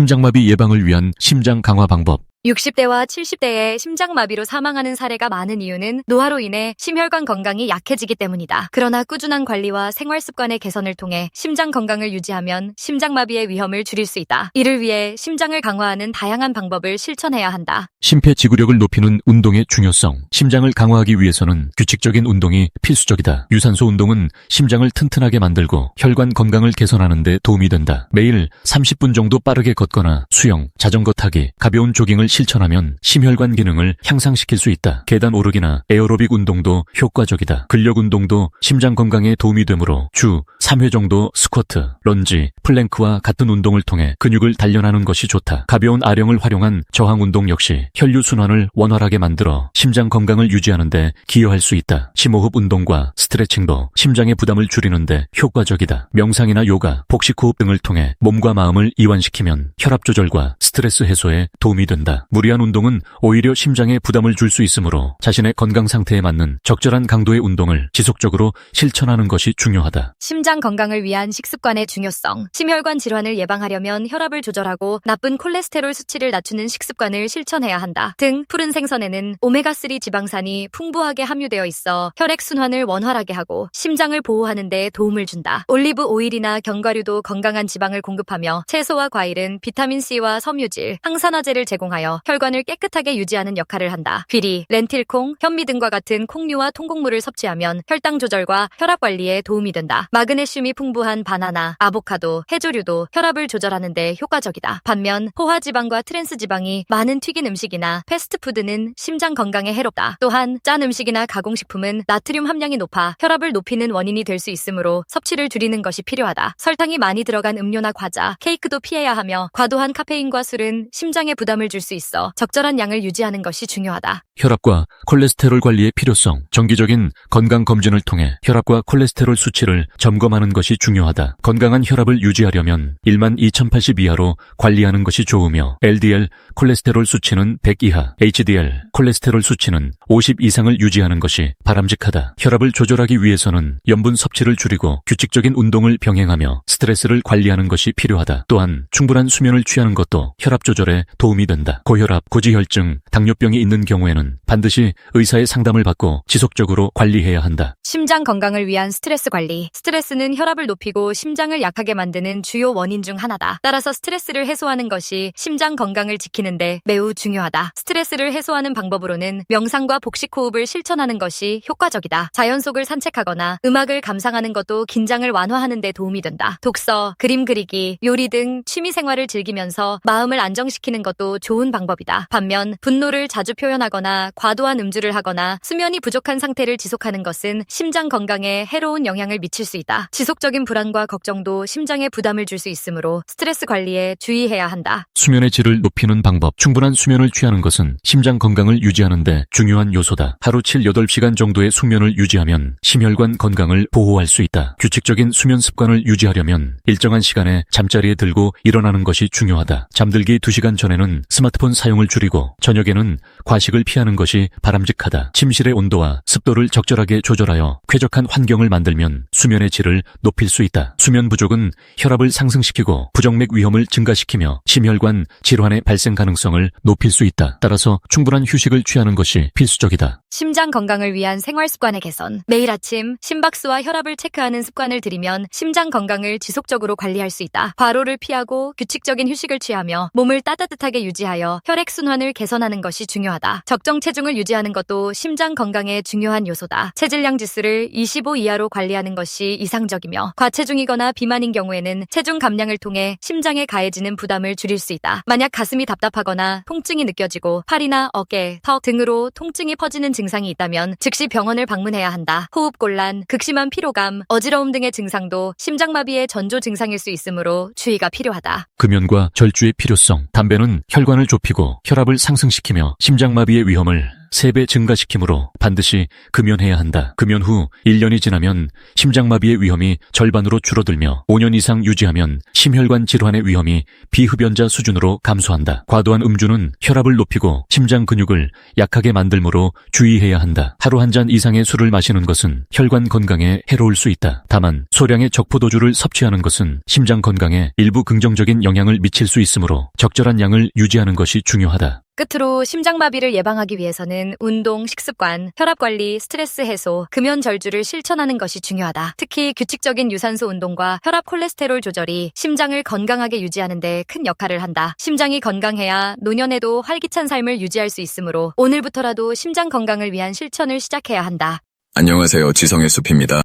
심장마비 예방을 위한 심장 강화 방법. 60대와 70대의 심장마비로 사망하는 사례가 많은 이유는 노화로 인해 심혈관 건강이 약해지기 때문이다. 그러나 꾸준한 관리와 생활습관의 개선을 통해 심장 건강을 유지하면 심장마비의 위험을 줄일 수 있다. 이를 위해 심장을 강화하는 다양한 방법을 실천해야 한다. 심폐지구력을 높이는 운동의 중요성. 심장을 강화하기 위해서는 규칙적인 운동이 필수적이다. 유산소 운동은 심장을 튼튼하게 만들고 혈관 건강을 개선하는 데 도움이 된다. 매일 30분 정도 빠르게 걷거나 수영, 자전거 타기, 가벼운 조깅을 실천하면 심혈관 기능을 향상시킬 수 있다. 계단 오르기나 에어로빅 운동도 효과적이다. 근력 운동도 심장 건강에 도움이 되므로 주 3회 정도 스쿼트, 런지, 플랭크와 같은 운동을 통해 근육을 단련하는 것이 좋다. 가벼운 아령을 활용한 저항 운동 역시 혈류순환을 원활하게 만들어 심장 건강을 유지하는 데 기여할 수 있다. 심호흡 운동과 스트레칭도 심장의 부담을 줄이는 데 효과적이다. 명상이나 요가, 복식호흡 등을 통해 몸과 마음을 이완시키면 혈압 조절과 스트레스 해소에 도움이 된다. 무리한 운동은 오히려 심장에 부담을 줄 수 있으므로 자신의 건강 상태에 맞는 적절한 강도의 운동을 지속적으로 실천하는 것이 중요하다. 심장 건강을 위한 식습관의 중요성. 심혈관 질환을 예방하려면 혈압을 조절하고 나쁜 콜레스테롤 수치를 낮추는 식습관을 실천해야 한다. 등 푸른 생선에는 오메가3 지방산이 풍부하게 함유되어 있어 혈액순환을 원활하게 하고 심장을 보호하는 데 도움을 준다. 올리브 오일이나 견과류도 건강한 지방을 공급하며 채소와 과일은 비타민C와 섬유질, 항산화제를 제공하여 혈관을 깨끗하게 유지하는 역할을 한다. 귀리, 렌틸콩, 현미 등과 같은 콩류와 통곡물을 섭취하면 혈당 조절과 혈압 관리에 도움이 된다. 마그네슘이 풍부한 바나나, 아보카도, 해조류도 혈압을 조절하는 데 효과적이다. 반면 포화지방과 트랜스지방이 많은 튀긴 음식이나 패스트푸드는 심장 건강에 해롭다. 또한 짠 음식이나 가공식품은 나트륨 함량이 높아 혈압을 높이는 원인이 될 수 있으므로 섭취를 줄이는 것이 필요하다. 설탕이 많이 들어간 음료나 과자, 케이크도 피해야 하며 과도한 카페인과 술은 심장에 부담을 줄 수 있어 적절한 양을 유지하는 것이 중요하다. 혈압과 콜레스테롤 관리의 필요성. 정기적인 건강검진을 통해 혈압과 콜레스테롤 수치를 점검하는 것이 중요하다. 건강한 혈압을 유지하려면 12,080 이하로 관리하는 것이 좋으며 LDL 콜레스테롤 수치는 100 이하, HDL 콜레스테롤 수치는 50 이상을 유지하는 것이 바람직하다. 혈압을 조절하기 위해서는 염분 섭취를 줄이고 규칙적인 운동을 병행하며 스트레스를 관리하는 것이 필요하다. 또한 충분한 수면을 취하는 것도 혈압 조절에 도움이 된다. 고혈압, 고지혈증, 당뇨병이 있는 경우에는 반드시 의사의 상담을 받고 지속적으로 관리해야 한다. 심장 건강을 위한 스트레스 관리. 스트레스는 혈압을 높이고 심장을 약하게 만드는 주요 원인 중 하나다. 따라서 스트레스를 해소하는 것이 심장 건강을 지키는데 매우 중요하다. 스트레스를 해소하는 방법으로는 명상과 복식호흡을 실천하는 것이 효과적이다. 자연 속을 산책하거나 음악을 감상하는 것도 긴장을 완화하는 데 도움이 된다. 독서, 그림 그리기, 요리 등 취미 생활을 즐기면서 마음을 안정시키는 것도 좋은 방법이다. 반면 분노를 자주 표현하거나 과도한 음주를 하거나 수면이 부족한 상태를 지속하는 것은 심장 건강에 해로운 영향을 미칠 수 있다. 지속적인 불안과 걱정도 심장에 부담을 줄 수 있으므로 스트레스 관리에 주의해야 한다. 수면의 질을 높이는 방법. 충분한 수면을 취하는 것은 심장 건강을 유지하는 데 중요한 요소다. 하루 7-8시간 정도의 숙면을 유지하면 심혈관 건강을 보호할 수 있다. 규칙적인 수면 습관을 유지하려면 일정한 시간에 잠자리에 들고 일어나는 것이 중요하다. 잠들기 2시간 전에는 스마트폰 사용을 줄이고 저녁에는 과식을 피하는 것이 바람직하다. 침실의 온도와 습도를 적절하게 조절하여 쾌적한 환경을 만들면 수면의 질을 높일 수 있다. 수면 부족은 혈압을 상승시키고 부정맥 위험을 증가시키며 심혈관 질환의 발생 가능성을 높일 수 있다. 따라서 충분한 휴식을 취하는 것이 필수적이다. 심장 건강을 위한 생활 습관의 개선. 매일 아침 심박수와 혈압을 체크하는 습관을 들이면 심장 건강을 지속적으로 관리할 수 있다. 과로를 피하고 규칙적인 휴식을 취하며 몸을 따뜻하게 유지하여 혈액순환을 개선하는 것이 중요하다. 적정 체중을 유지하는 것도 심장 건강에 중요한 요소다. 체질량 지수를 25 이하로 관리하는 것이 이상적이며 과체중이거나 비만인 경우에는 체중 감량을 통해 심장에 가해지는 부담을 줄일 수 있다. 만약 가슴이 답답하거나 통증이 느껴지고 팔이나 어깨, 턱 등으로 통증이 퍼지는 증상이 있다면 즉시 병원을 방문해야 한다. 호흡곤란, 극심한 피로감, 어지러움 등의 증상도 심장마비의 전조 증상일 수 있으므로 주의가 필요하다. 금연과 절주의 필요성. 담배는 혈관을 좁히고 혈압을 상승시키며 심장마비의 위험을 3배 증가시키므로 반드시 금연해야 한다. 금연 후 1년이 지나면 심장마비의 위험이 절반으로 줄어들며 5년 이상 유지하면 심혈관 질환의 위험이 비흡연자 수준으로 감소한다. 과도한 음주는 혈압을 높이고 심장 근육을 약하게 만들므로 주의해야 한다. 하루 한 잔 이상의 술을 마시는 것은 혈관 건강에 해로울 수 있다. 다만 소량의 적포도주를 섭취하는 것은 심장 건강에 일부 긍정적인 영향을 미칠 수 있으므로 적절한 양을 유지하는 것이 중요하다. 끝으로 심장마비를 예방하기 위해서는 운동, 식습관, 혈압관리, 스트레스 해소, 금연 절주를 실천하는 것이 중요하다. 특히 규칙적인 유산소 운동과 혈압 콜레스테롤 조절이 심장을 건강하게 유지하는 데 큰 역할을 한다. 심장이 건강해야 노년에도 활기찬 삶을 유지할 수 있으므로 오늘부터라도 심장 건강을 위한 실천을 시작해야 한다. 안녕하세요. 지성의 숲입니다.